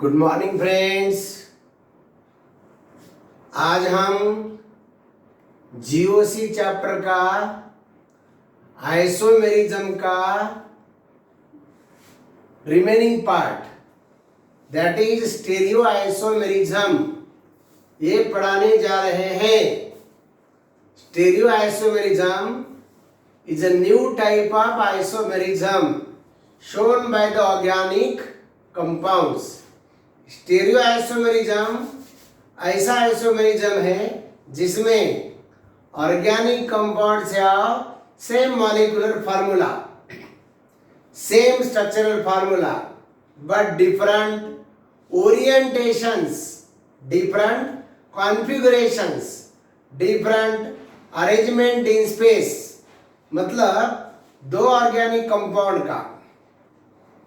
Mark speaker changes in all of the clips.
Speaker 1: Good morning friends. आज हम GOC chapter का आइसोमेरिज्म का remaining part that is stereo isomerism ये पढ़ाने जा रहे हैं। Stereo isomerism is a new type of isomerism shown by the organic compounds. Stereo isomerism ऐसा आइसोमेरिज्म है जिसमें ऑर्गेनिक कंपाउंड्स या same molecular formula, same structural formula but different orientations, different configurations, different arrangement in space. मतलब दो organic compound का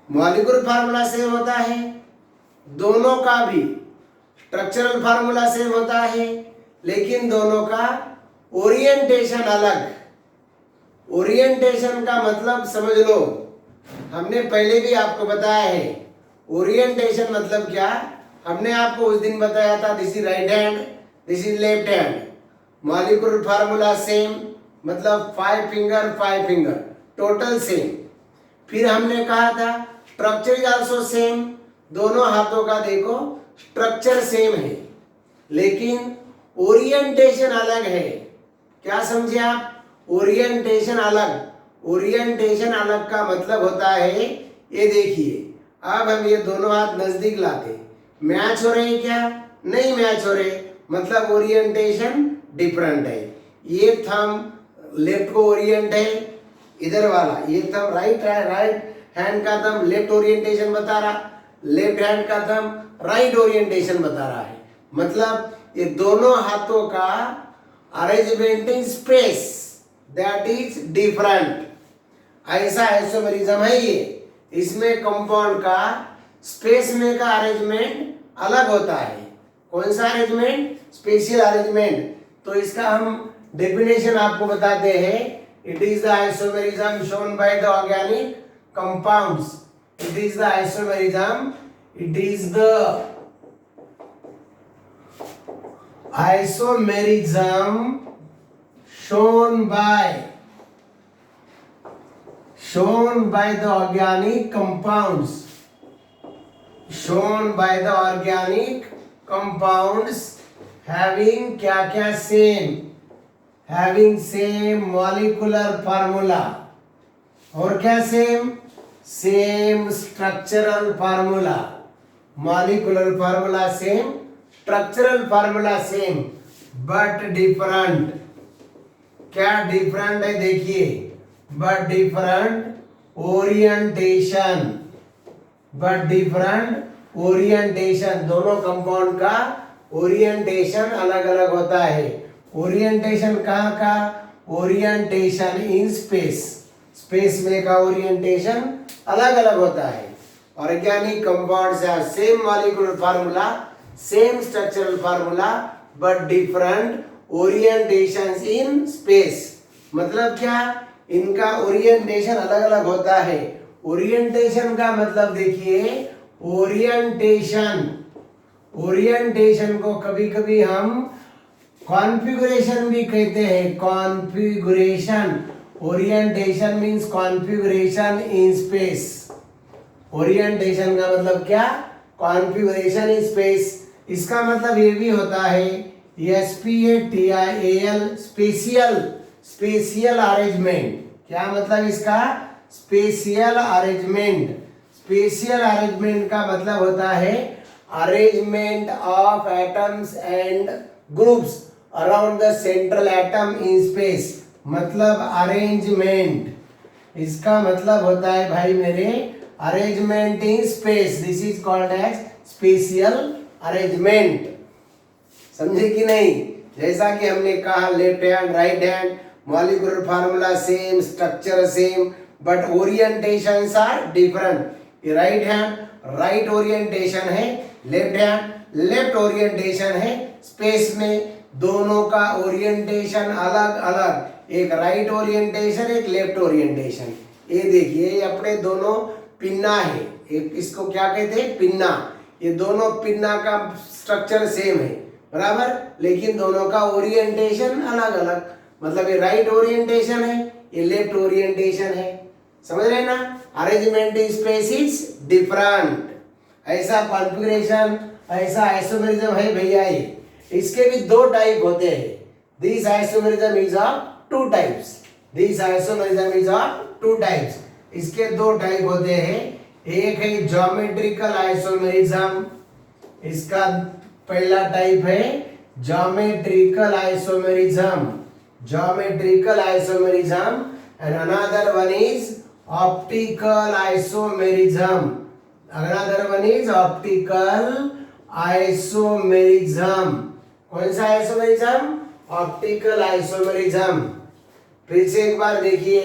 Speaker 1: molecular formula same होता है, दोनों का भी स्ट्रक्चरल फार्मूला सेम होता है, लेकिन दोनों का ओरिएंटेशन अलग। ओरिएंटेशन का मतलब समझ लो, हमने पहले भी आपको बताया है। ओरिएंटेशन मतलब क्या, हमने आपको उस दिन बताया था, this is right hand, this is left hand, molecular formula same, मतलब 5 फिंगर टोटल सेम। फिर हमने कहा था स्ट्रक्चर इज आल्सो सेम, दोनों हाथों का देखो स्ट्रक्चर सेम है, लेकिन ओरिएंटेशन अलग है। क्या समझे आप? ओरिएंटेशन अलग। ओरिएंटेशन अलग का मतलब होता है, ये देखिए, अब हम ये दोनों हाथ नजदीक लाते, मैच हो रहे हैं क्या? नहीं मैच हो रहे, मतलब ओरिएंटेशन डिफरेंट है। ये थंब लेफ्ट को ओरिएंट है, इधर वाला ये थंब राइट हैंड का थंब लेफ्ट ओरिएंटेशन बता रहा, लेफ्ट हैंड का थंब राइट ओरिएंटेशन बता रहा है। मतलब ये दोनों हाथों का arrangement in space that is different. ऐसा आइसोमेरिज्म है ये। इसमें कंपाउंड का स्पेस में का अरेंजमेंट अलग होता है। कौन सा अरेंजमेंट? Spatial arrangement. तो इसका हम डेफिनेशन आपको बताते हैं। It is the isomerism shown by the organic compounds. It is the isomerism. It is the isomerism shown by the organic compounds. Shown by the organic compounds having क्या same, having same molecular formula और क्या same structural formula. Molecular formula same, structural formula same, but different. क्या different है? देखिए, but different orientation. But different orientation, दोनों compound का orientation अलग अलग होता है। ओरिएंटेशन कहाँ का? Orientation in space. स्पेस में का ओरिएंटेशन अलग अलग होता है। Organic compounds have same molecular formula, same structural formula, but different orientations in space. मतलब क्या? इनका ओरिएंटेशन अलग अलग होता है। ओरिएंटेशन का मतलब देखिए, ओरिएंटेशन को कभी कभी हम कॉन्फ़िगरेशन भी कहते हैं। Configuration, orientation means configuration in space. Orientation का मतलब क्या? Configuration in space. इसका मतलब ये भी होता है SPATIAL, स्पेशियल अरेंजमेंट। क्या मतलब इसका? Spatial arrangement. स्पेशियल अरेंजमेंट का मतलब होता है arrangement of atoms and groups around the central atom in space. मतलब अरेंजमेंट, इसका मतलब होता है भाई मेरे arrangement in space. This is called as spatial arrangement. समझे कि नहीं? जैसा कि हमने कहा, left hand right hand, molecular formula same, structure same, but orientations are different. ये राइट हैंड राइट ओरिएंटेशन है, लेफ्ट हैंड लेफ्ट ओरिएंटेशन है। स्पेस में दोनों का ओरिएंटेशन अलग अलग, एक राइट ओरिएंटेशन, एक लेफ्ट ओरिएंटेशन। ये देखिए, ये अपने दोनों पिन्ना है। एक इसको क्या कहते हैं? पिन्ना। ये दोनों पिन्ना का स्ट्रक्चर सेम है बराबर, लेकिन दोनों का ओरिएंटेशन अलग अलग, मतलब ये राइट ओरिएंटेशन है, ये लेफ्ट ओरिएंटेशन है, समझ रहे ना। Arrangement in space is different, ऐसा कॉन्फ़िगरेशन, ऐसा आइसोमेरिज्म है भैया। ये इसके भी दो टाइप होते हैं। This isomerism is of two types, this isomerism is of two types. इसके दो टाइप होते हैं, एक है ज्योमेट्रिकल आइसोमेरिज्म, इसका पहला टाइप है geometrical isomerism, geometrical isomerism, and another one is optical isomerism, another one is optical isomerism। कौन सा आइसोमेरिज्म? Optical isomerism. फिर से एक बार देखिए,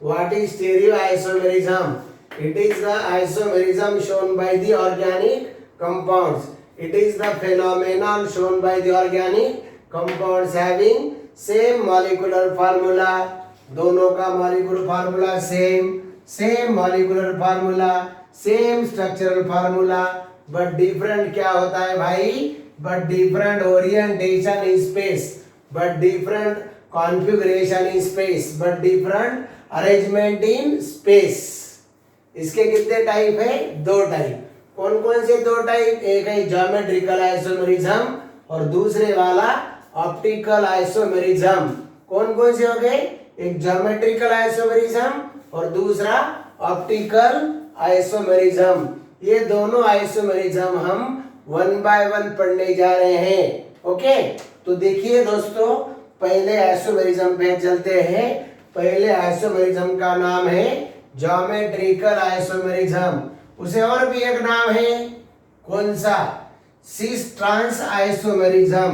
Speaker 1: what is stereo isomerism? It is the isomerism shown by the organic compounds, it is the phenomenon shown by the organic compounds having same molecular formula, दोनों का molecular formula same, same molecular formula, same structural formula, but different क्या होता है भाई? But different orientation in space, but different configuration in space, but different arrangement in space. इसके कितने type है? दो टाइप। कौन कौन से दो टाइप? एक है ज्योमेट्रिकल आइसोमेरिज्म और दूसरे वाला ऑप्टिकल आइसोमेरिज्म। कौन कौन से हो गए? एक ज्योमेट्रिकल आइसोमेरिज्म और दूसरा ऑप्टिकल आइसोमेरिज्म। ये दोनों आइसोमेरिज्म हम वन बाय वन पढ़ने जा रहे हैं। ओके, तो देखिए दोस्तों, पहले आइसोमेरिज्म पे चलते हैं। पहले आइसोमेरिज्म का नाम है ज्योमेट्रिकल आइसोमेरिज्म। उसे और भी एक नाम है, कौन सा? Cis trans isomerism.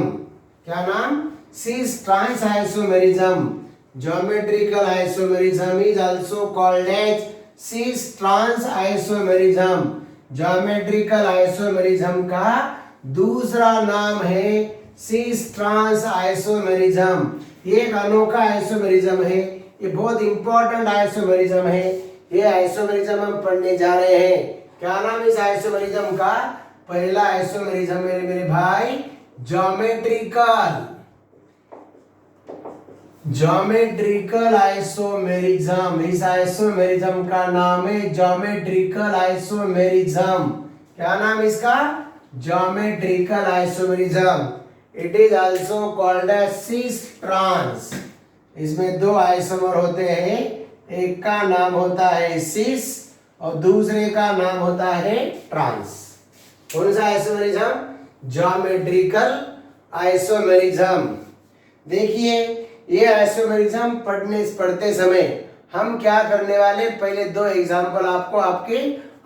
Speaker 1: क्या नाम? Cis trans isomerism. Geometrical isomerism is also called as cis trans isomerism। Geometrical isomerism का दूसरा नाम है cis trans isomerism। ये एक अनोखा आइसोमेरिज्म है, ये बहुत इंपॉर्टेंट आइसोमेरिज्म है। ये आइसोमेरिज्म हम पढ़ने जा रहे हैं। क्या नाम इस आइसोमेरिज्म का? पहला आइसोमेरिज्म मेरे भाई ज्योमेट्रिकल, ज्योमेट्रिकल आइसोमेरिज्म। इस आइसोमेरिज्म का नाम है ज्योमेट्रिकल आइसोमेरिज्म। क्या नाम इसका? Geometrical isomerism. It is also called as cis trans. इसमें दो आइसोमर होते हैं, एक का नाम होता है सिस और दूसरे का नाम होता है ट्रांस। कौन सा आइसोमेरिज्म? Geometrical isomerism. देखिए, ये आइसोमेरिज्म पढ़ते समय हम क्या करने वाले, पहले दो एग्जांपल आपको आपके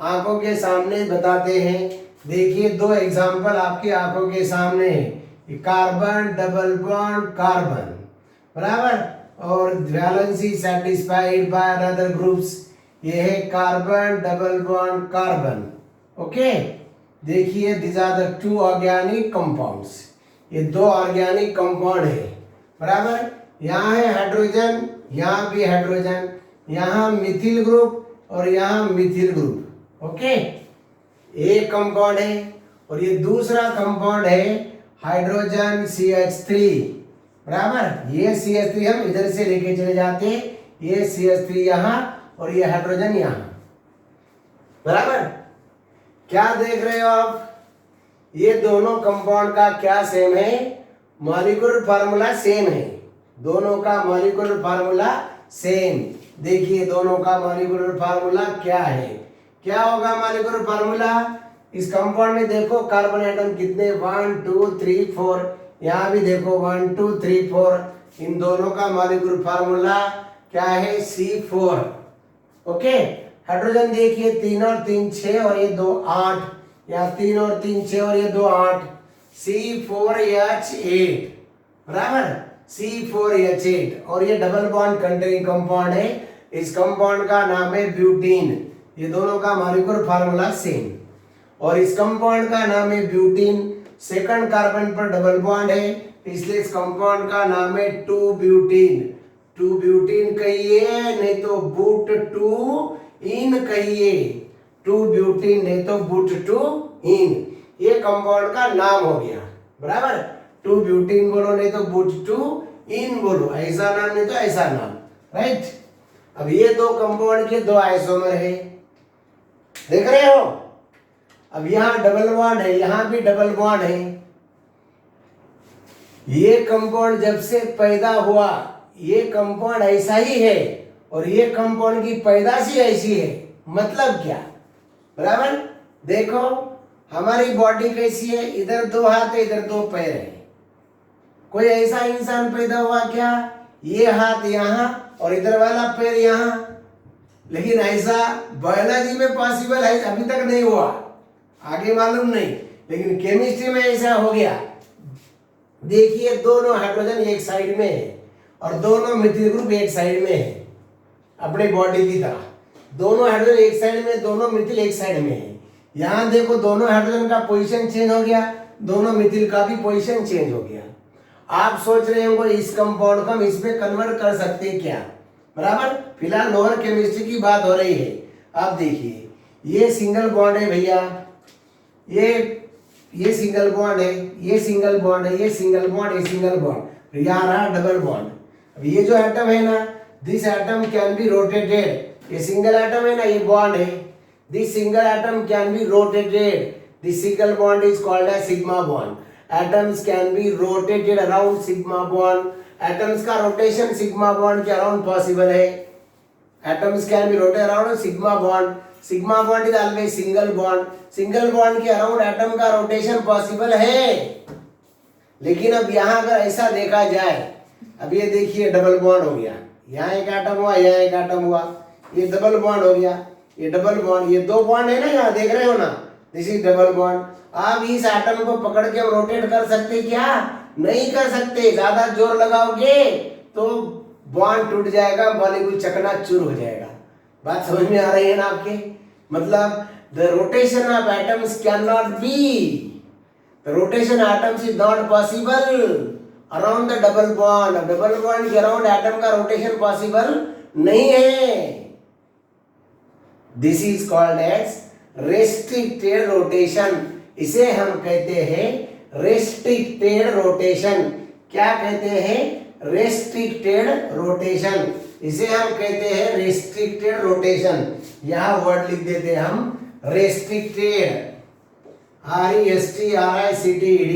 Speaker 1: आंखों के सामने बताते हैं। देखिए, दो एग्जांपल आपकी आंखों के सामने है, कार्बन डबल बॉन्ड कार्बन, बराबर, और valency satisfied by other groups. ये है carbon double bond carbon. Okay, देखिए, this are the two organic compounds. ये दो ऑर्गेनिक कंपाउंड है, बराबर। यहाँ है हाइड्रोजन, यहाँ भी हाइड्रोजन, यहाँ मिथिल ग्रुप और यहाँ मिथिल ग्रुप। ओके, एक कंपाउंड है और ये दूसरा कंपाउंड है हाइड्रोजन CH3, बराबर। ये CH3 हम इधर से लेके चले जाते हैं, ये CH3 यहाँ और ये हाइड्रोजन यहाँ, बराबर। क्या देख रहे हो आप? ये दोनों कंपाउंड का क्या सेम है? मॉलिक्यूलर फार्मूला सेम है, दोनों का मॉलिक्यूलर फार्मूला सेम। देखिए, दोनों का मॉलिक्यूलर फार्मूला क्या है? क्या होगा मॉलिक्यूलर फार्मूला? इस कंपाउंड में देखो कार्बन एटम कितने, 1 2 3 4, यहाँ भी देखो 1 2 3 4। इन दोनों का मॉलिक्यूलर फार्मूला क्या है? C4। ओके, हाइड्रोजन देखिए 3 और 3 6 और ये 2 8, यहाँ 3 और 3 6 और ये 2 8, C4H8, बराबर, C4H8। और ये डबल बॉन्ड कंटेनिंग कंपाउंड है, इस कंपाउंड का नाम है ब्यूटीन। ये दोनों का मॉलिक्यूलर फार्मूला सेम, और इस कंपाउंड का नाम है ब्यूटीन। सेकंड कार्बन पर डबल बॉन्ड है, इसलिए इस कंपाउंड का नाम है 2 ब्यूटीन। 2 ब्यूटीन कहिए, नहीं तो बूट 2 इन कहिए। 2 ब्यूटीन नहीं तो बूट 2 इन। ये कंपाउंड का नाम हो गया, बराबर। 2 ब्यूटीन बोलो, नहीं तो बुटाइन बोलो, ऐसा नाम नहीं तो ऐसा नाम, राइट। अब ये दो कंपाउंड के दो आइसोमर है, देख रहे हो। अब यहाँ डबल बॉन्ड है, यहाँ भी डबल बॉन्ड है। ये कंपाउंड जब से पैदा हुआ, ये कंपाउंड ऐसा ही है और ये कंपाउंड की पैदाश ही ऐसी है। मतलब क्या, बराबर। देखो हमारी बॉडी कैसी है, इधर 2 हाथ है, इधर 2 पैर है। कोई ऐसा इंसान पैदा हुआ क्या, ये हाथ यहाँ और इधर वाला पैर यहाँ? लेकिन ऐसा बायोलॉजी में पॉसिबल है, अभी तक नहीं हुआ, आगे मालूम नहीं, लेकिन केमिस्ट्री में ऐसा हो गया। देखिए दोनों हाइड्रोजन एक साइड में है और दोनों मिथिल ग्रुप एक साइड में है, अपने बॉडी की तरह। दोनों हाइड्रोजन एक साइड में, दोनों मिथिल एक साइड में है। यहाँ देखो दोनों हाइड्रोजन का पोजीशन चेंज हो गया, दोनों मिथिल का भी पोजीशन चेंज हो गया। आप सोच रहे होंगे इस कंपाउंड को हम इसमें कन्वर्ट कर सकते हैं क्या, बराबर। फिलहाल लोअर केमिस्ट्री की बात हो रही है। अब देखिए ये सिंगल बॉन्ड है भैया, ये सिंगल बॉन्ड है, ये सिंगल बॉन्ड है, ये सिंगल बॉन्ड, ये सिंगल बॉन्ड, यहाँ रहा डबल बॉन्ड। अब ये जो एटम है ना, this atom can be rotated, ये सिंगल एटम है ना, ये बॉन्ड है, this single atom can be rotated, this single bond is called as sigma bond. Atoms can be rotated around sigma bond, atoms का rotation sigma bond के around possible है। Atoms can be rotated around sigma bond, sigma bond is always single bond, single bond के around atom का rotation possible है। लेकिन अब यहाँ अगर ऐसा देखा जाए, अब ये देखिए डबल बॉन्ड हो गया, यहाँ एक एटम हुआ, यहाँ एक एटम हुआ, ये डबल बॉन्ड हो गया, ये डबल बॉन्ड, ये 2 बॉन्ड है ना, यहाँ देख रहे हो ना, दिस इज डबल बॉन्ड। आप इस एटम को पकड़ के रोटेट कर सकते क्या? नहीं कर सकते। ज्यादा जोर लगाओगे तो बॉन्ड टूट जाएगा, मॉलिक्यूल चकनाचूर हो जाएगा। बात समझ में आ रही है ना आपके? मतलब the rotation of atoms cannot be, the rotation of atoms is not possible around the double bond, double bond के around atom का rotation possible नहीं है। This is called as restricted rotation, इसे हम कहते हैं restricted rotation। क्या कहते हैं? restricted rotation, इसे हम कहते हैं restricted rotation। यहाँ वर्ड लिख देते हैं हम restricted, RESTRICTED,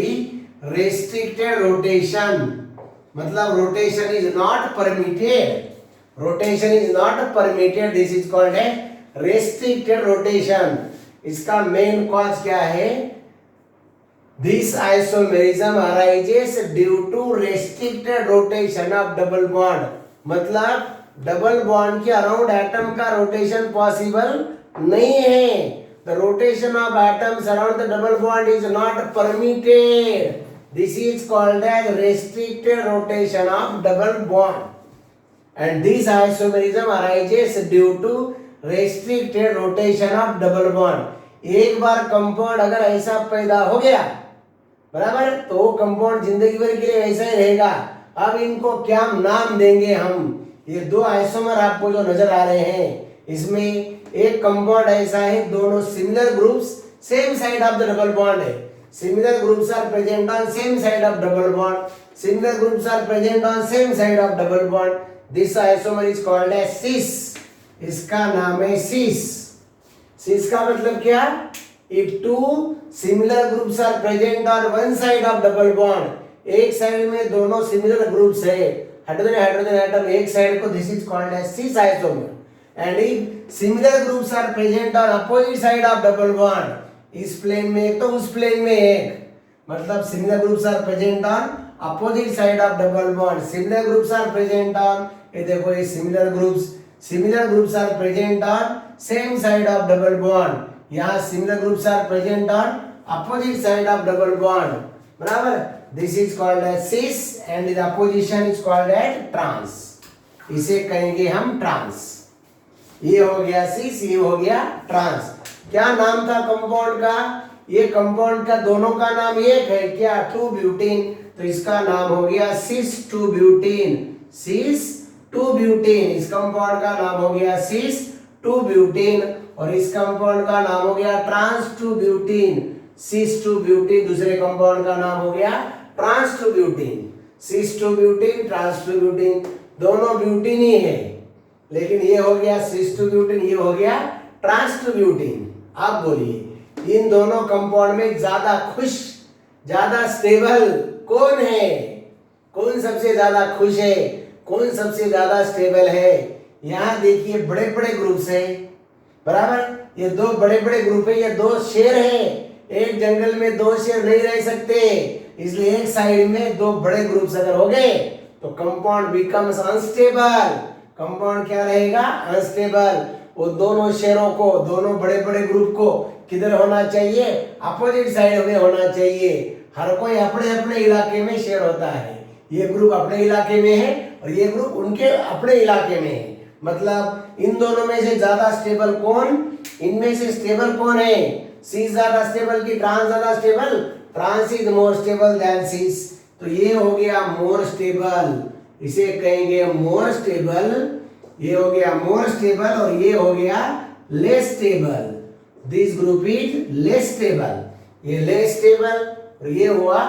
Speaker 1: restricted rotation। मतलब rotation is not permitted, rotation is not permitted, this is called a restricted rotation। इसका मेन कॉज क्या है? This isomerism arises due to restricted rotation of double bond। मतलब double bond के around atom का rotation possible नहीं है। The rotation of atoms around the double bond is not permitted, this is called as restricted rotation of double bond, and this isomerism arises due to restricted rotation of double bond। एक बार compound अगर ऐसा पैदा हो गया, बराबर, तो वो compound जिंदगी भर के लिए ऐसा ही रहेगा। अब इनको क्या नाम देंगे हम? ये 2 आइसोमर आपको जो नजर आ रहे हैं, इसमें एक कंपाउंड ऐसा है, दोनों similar groups same side of the double bond है। Similar groups are present on same side of double bond, similar groups are present on same side of double bond. This isomer is called as cis, इसका नाम है सिस। सिस का मतलब क्या? If 2 similar groups are present on one side of double bond, एक side में दोनों similar groups है, हाइड्रोजन हाइड्रोजन एटम एक साइड को, this is called as cis isomer. And if similar groups are present on opposite side of double bond, इस plane में एक तो उस प्लेन में एक, मतलब similar groups are present on opposite side of double bond, similar groups are present on, ये देखो ये similar groups are present on same side of double bond, यहाँ similar groups are present on opposite side of double bond, बराबर। This is called as cis and the opposition is called as trans, इसे कहेंगे हम trans. ये हो गया सिस, ये हो गया ट्रांस। क्या नाम था कंपाउंड का? ये कंपाउंड का दोनों का नाम एक है क्या? 2 ब्यूटीन, तो इसका नाम हो गया सिस 2 ब्यूटीन, सिस 2 ब्यूटीन। इस कंपाउंड का नाम हो गया सिस 2 ब्यूटीन और इस कंपाउंड का नाम हो गया trans 2 butene, cis two butene, दूसरे कंपाउंड का नाम हो गया trans two butene. Cis two butene, trans two butene, दोनों ब्यूटीन ही है, लेकिन ये हो गया सिस टू ब्यूटीन, ये हो गया ट्रांस टू ब्यूटीन। आप बोलिए इन दोनों कंपाउंड में ज्यादा खुश, ज्यादा स्टेबल कौन है? कौन सबसे ज्यादा खुश है? कौन सबसे ज्यादा स्टेबल है? यहाँ देखिए बड़े बड़े ग्रुप्स है, बराबर, ये दो बड़े बड़े ग्रुप है, ये दो शेर है। एक जंगल में दो शेर नहीं रह सकते, इसलिए एक साइड में दो बड़े ग्रुप्स अगर हो गए तो कंपाउंड बिकम्स अनस्टेबल। कंपाउंड क्या रहेगा? अनस्टेबल। वो दोनों शेरों को, दोनों बड़े बड़े ग्रुप को किधर होना चाहिए? अपोजिट साइड में होना चाहिए। हर कोई अपने अपने इलाके में शेयर होता है, ये ग्रुप अपने इलाके में है और ये ग्रुप उनके अपने इलाके में है। मतलब इन दोनों में से ज्यादा स्टेबल कौन? इनमें से स्टेबल कौन है? सी ज्यादा स्टेबल की ट्रांस ज्यादा stable? Trans is more stable than cis, तो ये हो गया मोर स्टेबल, इसे कहेंगे मोर स्टेबल। ये हो गया मोर स्टेबल और ये हो गया less stable. This group is less stable, ये लेस स्टेबल और ये हुआ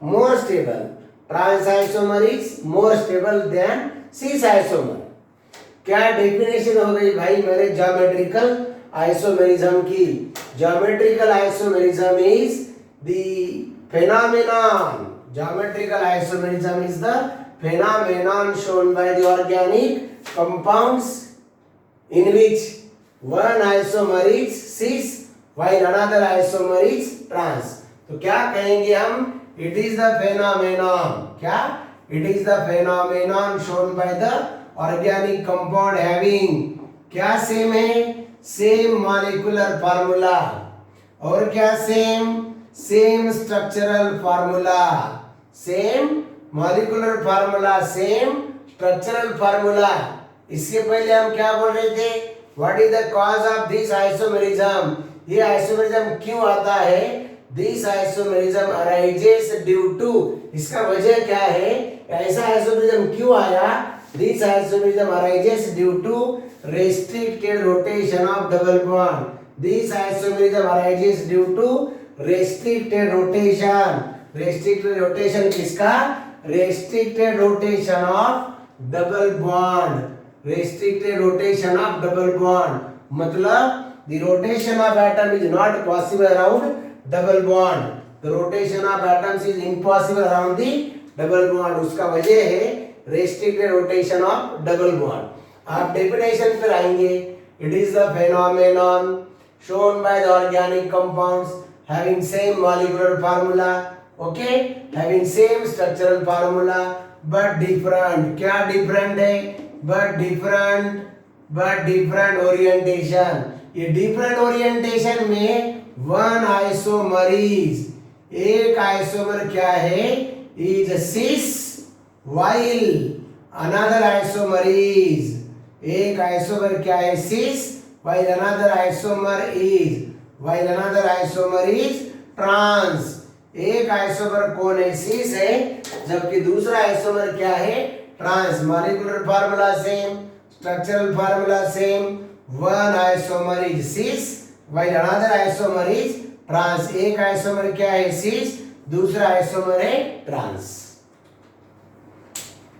Speaker 1: more stable. Trans isomer is more stable than cis isomer. क्या डेफिनेशन हो गई भाई मेरे ज्योमेट्रिकल आइसोमेरिज्म की? Geometrical isomerism is the phenomenon, geometrical isomerism is the phenomenon shown by the organic compounds in which one isomer is cis while another isomer is trans। तो क्या कहेंगे हम? It is the phenomenon, क्या? It is the phenomenon shown by the organic compound having क्या same है? Same molecular formula. और क्या same? Same structural formula. Same molecular formula, same structural formula. इसके पहले हम क्या बोल रहे थे? What is the cause of this isomerism? ये आइसोमेरिज्म क्यों आता है? This isomerism arises due to, इसका वजह क्या है? ऐसा आइसोमेरिज्म क्यों आया? This isomerism arises due to restricted rotation of double bond। this isomerism arises due to restricted rotation। restricted rotation किसका? restricted rotation of double bond। restricted rotation of double bond मतलब the rotation of atom is not possible around double bond। the rotation of atoms is impossible around the double bond। उसका वजह है restricted rotation of double bond। आप definition पर आएंगे। It is the phenomenon shown by the organic compounds having same molecular formula, okay, having same structural formula but different. क्या different है? But different orientation. ये different orientation में one isomerism, एक isomer क्या है? Is sis while another isomerism, एक isomer क्या है? सिस while another isomer is trans। एक आइसोमर कौन है? सिस है, जबकि दूसरा आइसोमर क्या है? Trans. Molecular formula same, structural formula same. One isomer is sis while another isomer is trans। एक आइसोमर क्या है? सिस, दूसरा आइसोमर है ट्रांस।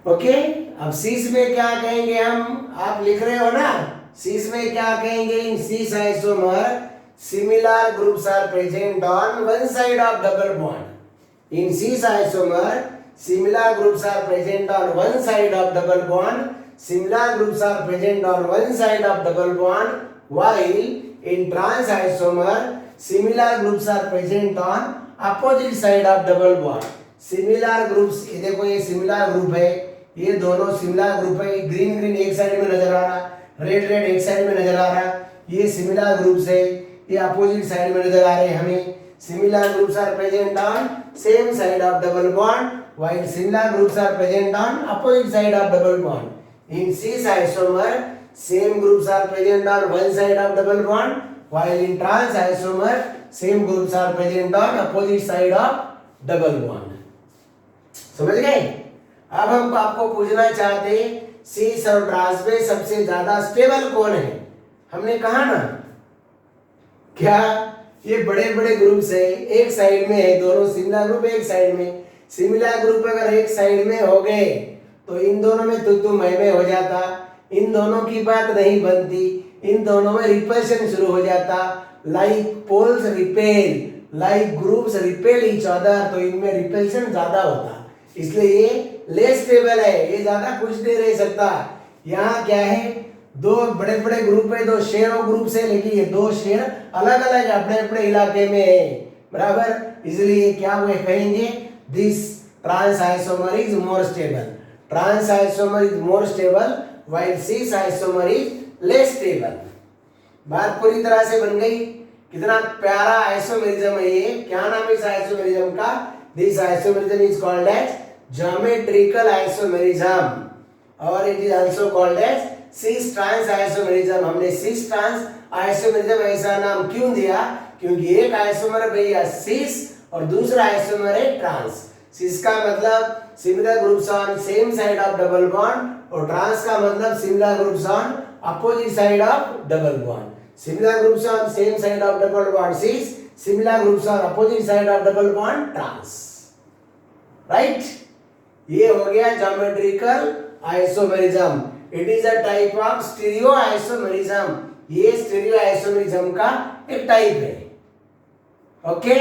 Speaker 1: ओके, अब सिस में क्या कहेंगे हम? आप लिख रहे हो ना? सिस में क्या कहेंगे? In cis isomer similar groups are present on one side of double bond. In cis isomer similar groups are present on one side of double bond. Similar groups are present on one side of double bond, while in trans isomer similar groups are present on opposite side of double bond। Similar groups, ये देखो ये similar group है, ये दोनों similar group है। Green green एक side में नजर आ रहा, रेड रेड एक साइड में नजर आ रहा, ये सिमिलर ग्रुप्स है। ये अपोजिट साइड में नजर आ रहे हैं हमें। Similar groups are present on same side of double bond, while similar groups are present on opposite side of double bond। in cis isomer same groups are present on one side of double bond, while in trans isomer same groups are present on opposite side of double bond। समझ गए? अब हम आपको पूछना चाहते सिस और trans में सबसे ज्यादा स्टेबल कौन है? हमने कहा ना क्या? ये बड़े बड़े ग्रुप्स है, एक साइड में है, दोनों सिमिलर ग्रुप एक साइड में। सिमिलर ग्रुप अगर एक साइड में हो गए तो इन दोनों में तू मैं हो जाता, इन दोनों की बात नहीं बनती, इन दोनों में रिपल्शन शुरू हो जाता। Like poles repel, like groups repel each other, तो इनमें रिपल्शन ज्यादा होता, इसलिए ये लेस स्टेबल है, ये ज्यादा कुछ नहीं रह सकता। यहाँ क्या है, दो बड़े बड़े ग्रुप है, दो शेयर ऑफ ग्रुप है, लेकिन ये दो शेयर अलग अलग अपने अपने इलाके में है, बराबर। इसलिए क्या हुए कहेंगे, this trans isomer is more stable, trans isomer is more stable while cis isomer is less stable. बात पूरी तरह से बन गई। कितना प्यारा आइसोमेरिज्म है ये। क्या नाम है इस आइसोमेरिज्म का, this isomerism is called as geometrical isomerism और it is also called as cis trans isomerism. हमने सिस ट्रांस आइसोमेरिज्म ऐसा नाम क्यों दिया, क्योंकि एक आइसोमर भैया सिस और दूसरा आइसोमर है ट्रांस। सिस का मतलब similar groups on same side of double bond और ट्रांस का मतलब similar groups on opposite side of double bond. Similar groups on same side of double bond cis, similar groups on opposite side of double bond trans, right? ये हो गया geometrical isomerism. It is a type of stereo isomerism. ये stereo isomerism का एक type है। Okay,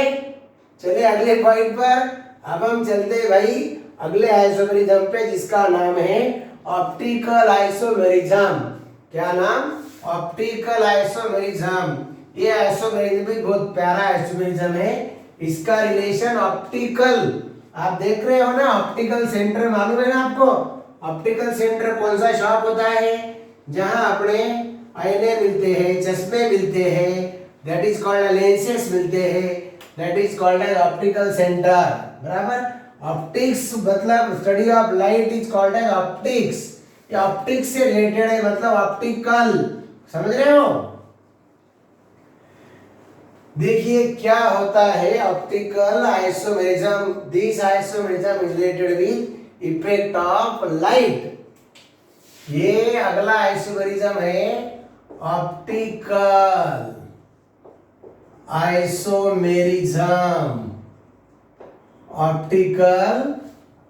Speaker 1: चलिए अगले point पर। अब हम चलते भाई अगले आइसोमेरिज्म पे, जिसका नाम है ऑप्टिकल आइसोमेरिज्म। क्या नाम, ऑप्टिकल आइसोमेरिज्म। ये आइसोमेरिज्म भी बहुत प्यारा आइसोमेरिज्म है। इसका रिलेशन ऑप्टिकल, आप देख रहे हो ना, ऑप्टिकल सेंटर मालूम है ना आपको। ऑप्टिकल सेंटर कौन सा शॉप होता है, जहां अपने आईने मिलते हैं, चश्मे मिलते हैं, दैट इज कॉल्ड लेंसेस मिलते हैं, that is called as optical centre, बराबर। ऑप्टिक्स मतलब study of light is called as optics. ये ऑप्टिक्स से रिलेटेड है, मतलब ऑप्टिकल, समझ रहे हो। देखिए क्या होता है optical isomerism. This isomerism is related with effect of light. ये अगला आइसोमेरिज्म है ऑप्टिकल आइसोमेरिज्म। ऑप्टिकल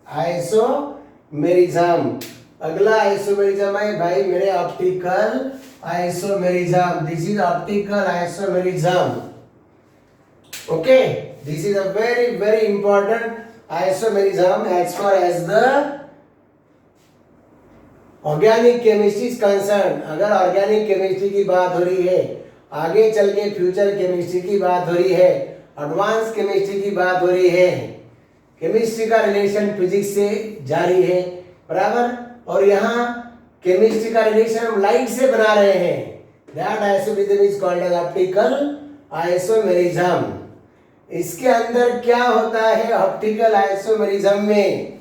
Speaker 1: आइसोमेरिज्म अगला आइसोमेरिज्म है भाई मेरे optical isomerism. This is optical isomerism. Okay, this is a very very important isomerism as far as the organic chemistry is concern. अगर organic chemistry की बात हो रही है, आगे चल के फ्यूचर केमिस्ट्री की बात हो रही है, एडवांस केमिस्ट्री की बात हो रही है, केमिस्ट्री का रिलेशन फिजिक्स से जारी है, बराबर। और यहाँ केमिस्ट्री का रिलेशन हम लाइट से बना रहे हैं। That isomerism is called as optical isomerism. इसके अंदर क्या होता है ऑप्टिकल आइसोमेरिज्म में,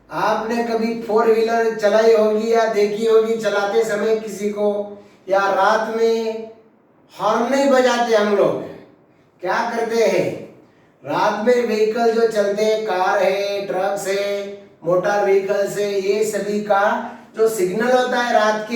Speaker 1: आपने कभी फोर व्हीलर चलाई होगी या देखी होगी चलाते समय किसी को, या रात में हॉर्न नहीं बजाते हम लोग, क्या करते हैं, रात में व्हीकल जो चलते हैं, कार है, ट्रक्स है, मोटर व्हीकल्स है, ये सभी का जो सिग्नल होता है रात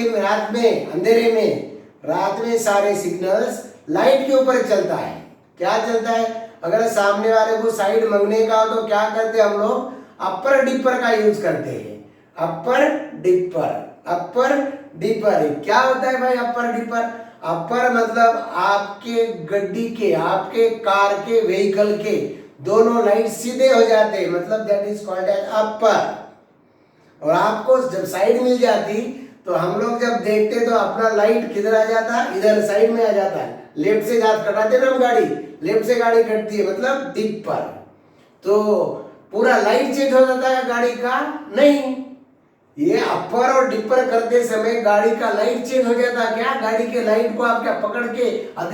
Speaker 1: में अंधेरे में, रात में सारे सिग्नल्स लाइट के ऊपर चलता है। क्या चलता है, अगर सामने वाले को साइड मंगने का हो तो क्या करते हैं हम लोग, अपर डिपर का यूज करते हैं। अपर डिपर, अपर डिपर क्या होता है भाई अपर डिपर। अपर मतलब आपके गड्डी के, आपके कार के, व्हीकल के दोनों लाइट सीधे हो जाते हैं, मतलब that is called as upper. और आपको जब साइड मिल जाती तो हम लोग जब देखते तो अपना लाइट किधर आ जाता, इधर साइड में आ जाता है। लेफ्ट से कटाते ना हम गाड़ी, लेफ्ट से गाड़ी कटती है मतलब डिपर, तो पूरा लाइट चेंज हो जाता है गाड़ी का, नहीं। ये अपर और डिपर करते समय गाड़ी का लाइट चेंज हो जाता। क्या गाड़ी के लाइट को आप क्या पकड़ के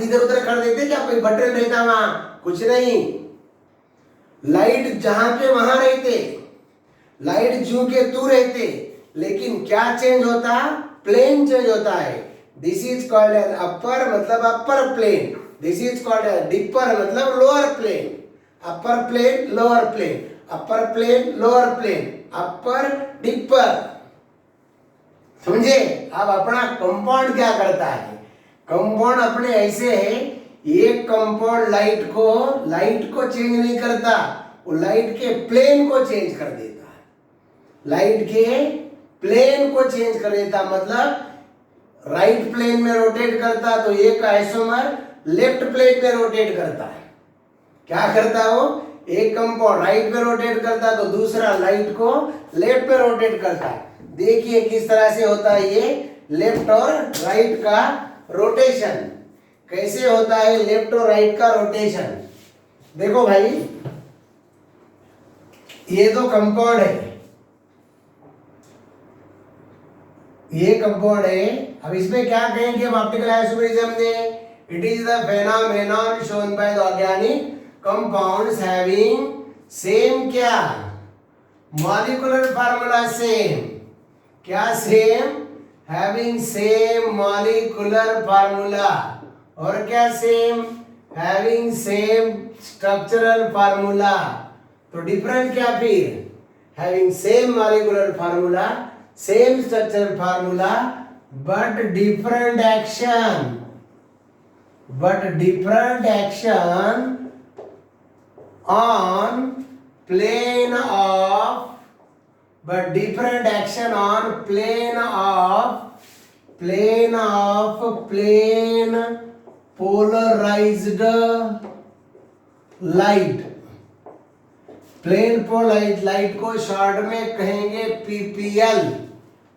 Speaker 1: इधर उधर कर देते, क्या कोई बटन रहता वहां, कुछ नहीं। लाइट जहां के वहां रहते, लाइट जू के तू रहते, लेकिन क्या चेंज होता, प्लेन चेंज होता है। This is called as upper मतलब upper plane, this is called as dipper मतलब lower plane. Upper plane lower plane, upper plane lower plane, upper dipper, समझे। अब अपना कंपाउंड क्या करता है, कंपाउंड अपने ऐसे है एक कंपाउंड लाइट को चेंज नहीं करता, वो लाइट के प्लेन को चेंज कर देता है। लाइट के प्लेन को चेंज कर देता मतलब राइट प्लेन में रोटेट करता तो एक आइसोमर लेफ्ट प्लेन में रोटेट करता है। क्या करता है वो? एक कंपाउंड राइट में रोटेट करता तो दूसरा लाइट को लेफ्ट में रोटेट करता है। देखिए किस तरह से होता है ये लेफ्ट और राइट का रोटेशन। कैसे होता है लेफ्ट और राइट का रोटेशन? देखो भाई, ये दो कंपाउंड है, ये कंपाउंड है। अब इसमें क्या कहेंगे हम ऑप्टिकल आइसोमेरिज्म में? It is the phenomenon shown by the organic compounds having same क्या मॉलिक्यूलर फार्मूला सेम। क्या same? Having same molecular formula. और क्या same? Having same structural formula. तो डिफरेंट क्या फिर? Having same molecular formula, same structural formula, but different action on plane polarized light। Plane polarised light को short में कहेंगे PPL,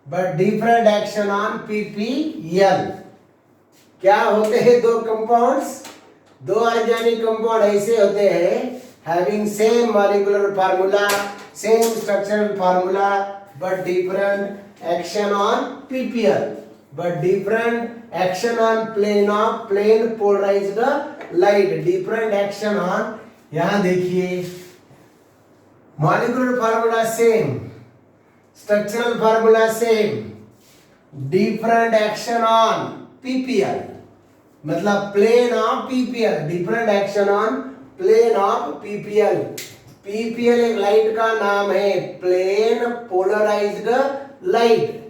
Speaker 1: but different action on PPL. क्या होते हैं दो कंपाउंड्स? दो ऑर्गेनिक कंपाउंड ऐसे होते हैं having same molecular formula, same structural formula, but different action on PPL, but different action on plane polarised light. Different action on, यहां देखिए molecular formula same, structural formula same, different action on PPL मतलब plane of PPL, different action on plane of PPL. PPL एक light का नाम है, plane polarised light.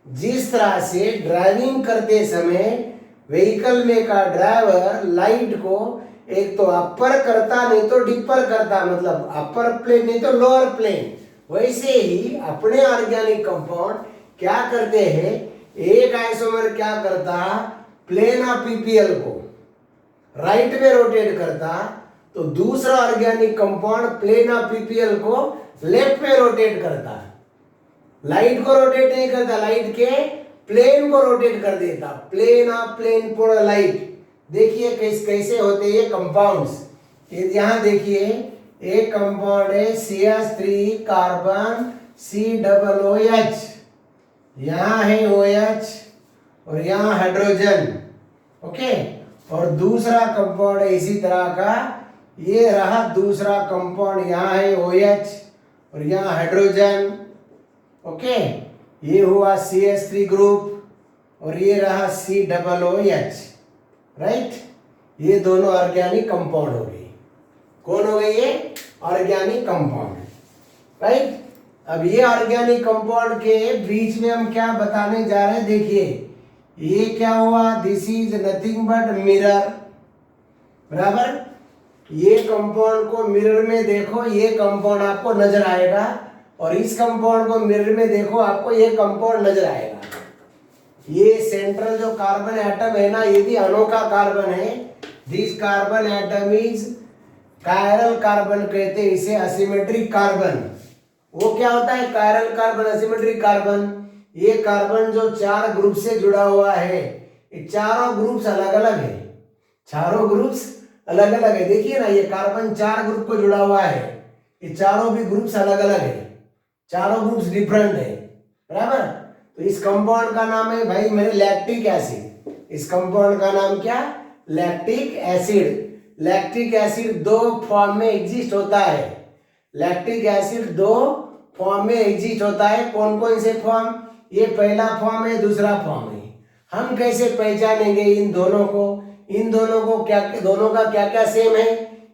Speaker 1: जिस तरह से ड्राइविंग करते समय व्हीकल में का ड्राइवर लाइट को एक तो अपर करता नहीं तो डिपर करता, मतलब अपर प्लेन नहीं तो लोअर प्लेन, वैसे ही अपने ऑर्गेनिक कंपाउंड क्या करते हैं, एक आइसोमर क्या करता प्लेन ऑफ पीपीएल को राइट में रोटेट करता तो दूसरा organic compound plane of PPL को लेफ्ट में रोटेट करता। लाइट को रोटेट नहीं करता, लाइट के प्लेन को रोटेट कर देता, plane of plane polar light. देखिए कैसे होते ये कंपाउंड्स। यहां देखिए एक कंपाउंड है CH3 कार्बन COOH, यहां है OH और यहां हाइड्रोजन, ओके। और दूसरा कंपाउंड है इसी तरह का, ये रहा दूसरा कंपाउंड, यहां है OH और यहां हाइड्रोजन, ओके। ये हुआ CH3 ग्रुप और ये रहा COOH, राइट। ये दोनों ऑर्गेनिक कंपाउंड हो गए। कौन हो गए ये? Organic compound, right. अब ये ऑर्गेनिक कंपाउंड के बीच में हम क्या बताने जा रहे हैं, देखिए ये क्या हुआ, this is nothing but mirror, बराबर। ये कंपाउंड को मिरर में देखो, ये कंपाउंड आपको नजर आएगा, और इस कंपाउंड को मिरर में देखो, आपको ये कंपाउंड नजर आएगा। ये सेंट्रल जो कार्बन एटम है ना, ये भी अनोखा कार्बन है। This carbon atom is chiral carbon कहते हैं इसे, असिमेट्रिक कार्बन। वो क्या होता है कायरल कार्बन, असिमेट्रिक कार्बन? ये कार्बन जो चार ग्रुप से जुड़ा हुआ है, ये चारों ग्रुप्स अलग अलग है, चारों ग्रुप्स अलग अलग है। देखिए ना, ये कार्बन चार ग्रुप को जुड़ा हुआ है, ये चारों भी ग्रुप्स अलग अलग है, चारों ग्रुप्स डिफरेंट है, बराबर। तो इस कंपाउंड का नाम है भाई मेरे लैक्टिक एसिड। इस कंपाउंड का नाम क्या? Lactic acid. लैक्टिक एसिड दो फॉर्म में एग्जिस्ट होता है। लैक्टिक एसिड दो फॉर्म में एग्जिस्ट होता है। कौन कौन से फॉर्म? ये पहला फॉर्म है, दूसरा फॉर्म है। हम कैसे पहचानेंगे इन दोनों को? इन दोनों को क्या, दोनों का क्या क्या सेम है?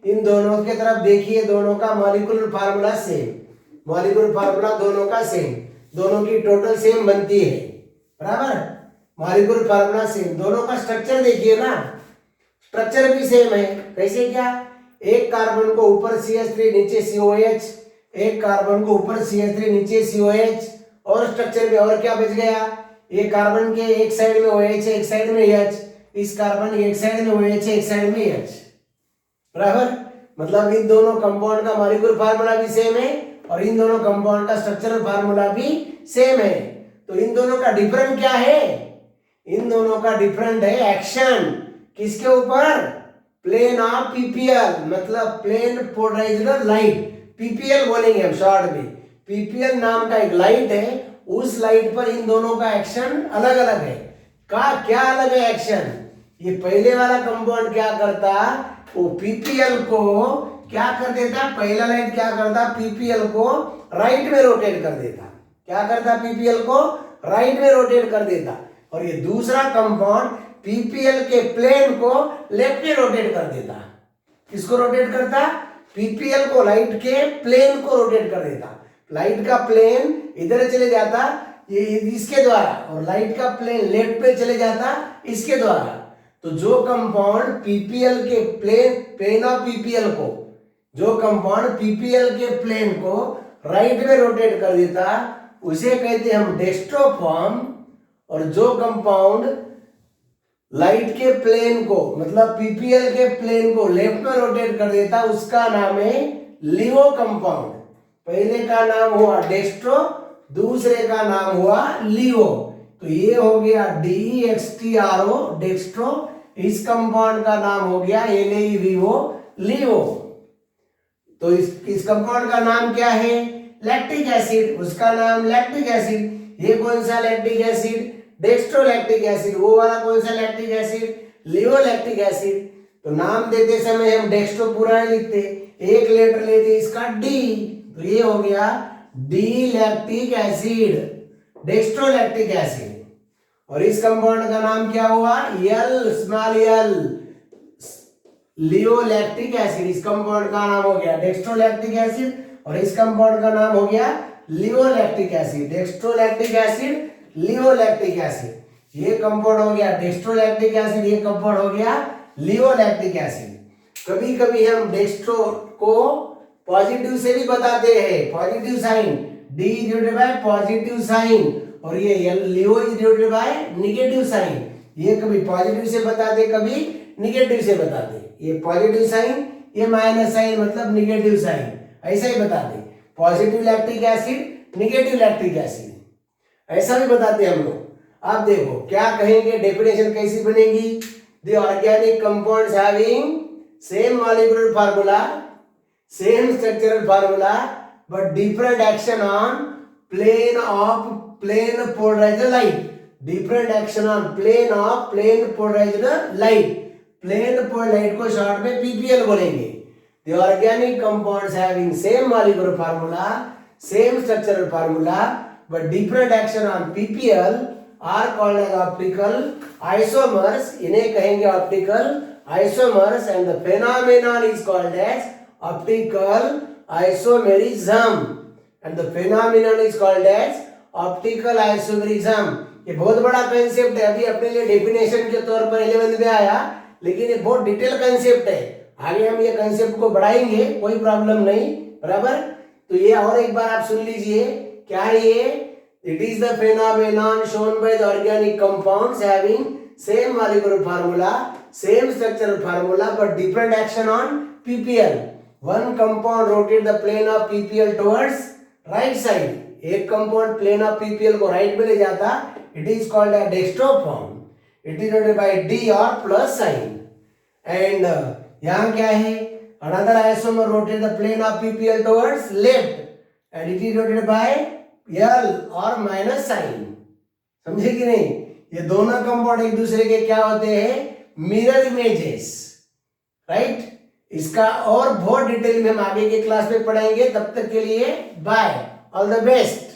Speaker 1: इन दोनों के तरफ देखिए, दोनों का molecular formula same, molecular formula दोनों का सेम, दोनों की टोटल सेम बनती है, बराबर। मॉलिक्यूलर फार्मूला सेम, दोनों का स्ट्रक्चर देखिए ना, स्ट्रक्चर भी सेम है। कैसे क्या? एक कार्बन को ऊपर CH3 नीचे COH, एक कार्बन को ऊपर CH3 नीचे COH, और स्ट्रक्चर में और क्या बच गया? एक कार्बन के एक साइड में OH है, एक साइड में H, इस कार्बन के एक साइड में OH है, एक साइड में H, बराबर। मतलब इन दोनों कंपाउंड का मॉलिक्यूलर फार्मूला भी सेम है और इन दोनों कंपाउंड का स्ट्रक्चरल फार्मूला भी सेम है। तो इन दोनों का डिफरेंट क्या है? इन दोनों का डिफरेंट है एक्शन। किसके ऊपर? प्लेन ऑफ पीपीएल, मतलब प्लेन पोलराइज्ड लाइट, पीपीएल बोलेंगे हम शॉर्ट में। पीपीएल नाम का एक लाइट है, उस लाइट पर इन दोनों का एक्शन अलग अलग है। क्या अलग है एक्शन? ये पहले वाला कंपाउंड क्या करता, वो पीपीएल को क्या कर देता, पहला लाइट क्या करता, पीपीएल को राइट में रोटेट कर देता। क्या करता? पीपीएल को राइट में रोटेट कर देता। और ये दूसरा कंपाउंड पीपीएल के प्लेन को लेफ्ट में रोटेट कर देता। किसको रोटेट करता? पीपीएल को, लाइट के प्लेन को रोटेट कर देता। लाइट का प्लेन इधर चले जाता ये इसके द्वारा, और लाइट का प्लेन लेफ्ट पे चले जाता इसके द्वारा। तो जो कंपाउंड पीपीएल के प्लेन ऑफ पीपीएल को, जो कंपाउंड पीपीएल के प्लेन को राइट में रोटेट कर देता उसे कहते हैं हम डेक्स्ट्रोफॉर्म। और जो कंपाउंड लाइट के प्लेन को, मतलब पीपीएल के प्लेन को लेफ्ट में रोटेट कर देता उसका नाम है लिवो कंपाउंड। पहले का नाम हुआ डेक्स्ट्रो, दूसरे का नाम हुआ लिवो। तो ये हो गया DEXTRO डेक्स्ट्रो, इस कंपाउंड का नाम हो गया LAVO लिवो। तो इस कंपाउंड का नाम क्या है? लैक्टिक एसिड, उसका नाम लैक्टिक एसिड। ये कौन सा लैक्टिक एसिड? Dextrolactic acid. वो वाला कौन सा लैक्टिक एसिड? Levolactic acid. तो नाम देते समय हम डेक्स्ट्रो पूरा लिखते, एक लेटर लेते इसका D, तो ये हो गया D lactic acid, dextrolactic acid. और इस कंपाउंड का नाम क्या हुआ? L levolactic acid. इस कंपाउंड का नाम हो गया डेक्स्ट्रोलैक्टिक एसिड और इस कंपाउंड का नाम हो गया levolactic acid. Dextrolactic acid, levolactic acid. ये कंपाउंड हो गया डेक्स्ट्रोलैक्टिक एसिड, ये कंपाउंड हो गया लिवोलैक्टिक एसिड। कभी कभी हम डेक्स्ट्रो को पॉजिटिव से भी बताते हैं, positive sign, D denoted by positive sign, और ये levo is denoted by negative sign. ये कभी पॉजिटिव से बताते, कभी नेगेटिव से बताते। ये पॉजिटिव साइन, ये माइनस साइन, मतलब नेगेटिव साइन, ऐसा ही बताते। Positive lactic acid, negative lactic acid, ऐसा भी बताते हम लोग। आप देखो क्या कहेंगे, डेफिनेशन कैसी बनेगी? The organic compounds having same molecular formula, same structural formula, but different action on plane polarised light. Different action on plane polarised light. Plane polarised light को शॉर्ट में पीपीएल बोलेंगे। The organic compounds having same molecular formula, same structural formula, but different action on PPL are called as optical isomers. इन्हें कहेंगे optical isomers and the phenomenon is called as optical isomerism and the phenomenon is called as optical isomerism. ये बहुत बड़ा concept है, अभी अपने लिए definition के तौर पर 11th में आया, लेकिन ये बहुत डिटेल कंसेप्ट है। आगे हम ये कंसेप्ट को बढ़ाएंगे, कोई प्रॉब्लम नहीं, बराबर। तो ये और एक बार आप सुन लीजिए, क्या है ये? It is the phenomenon shown by the organic compounds having same molecular formula, same structural formula, but different action on PPL. One compound rotate the plane of PPL towards right side. एक compound plane of PPL को right में ले जाता, it is called a dextroform. It is denoted by D or plus sign. And यहाँ क्या है? Another isomer rotate the plane of PPL towards left, and it is denoted by L और minus sign. समझे कि नहीं? ये दोनों compound एक दूसरे के क्या होते हैं? Mirror images, right. इसका और बहुत डिटेल में हम आगे के क्लास में पढ़ाएंगे। तब तक के लिए बाय, ऑल द बेस्ट।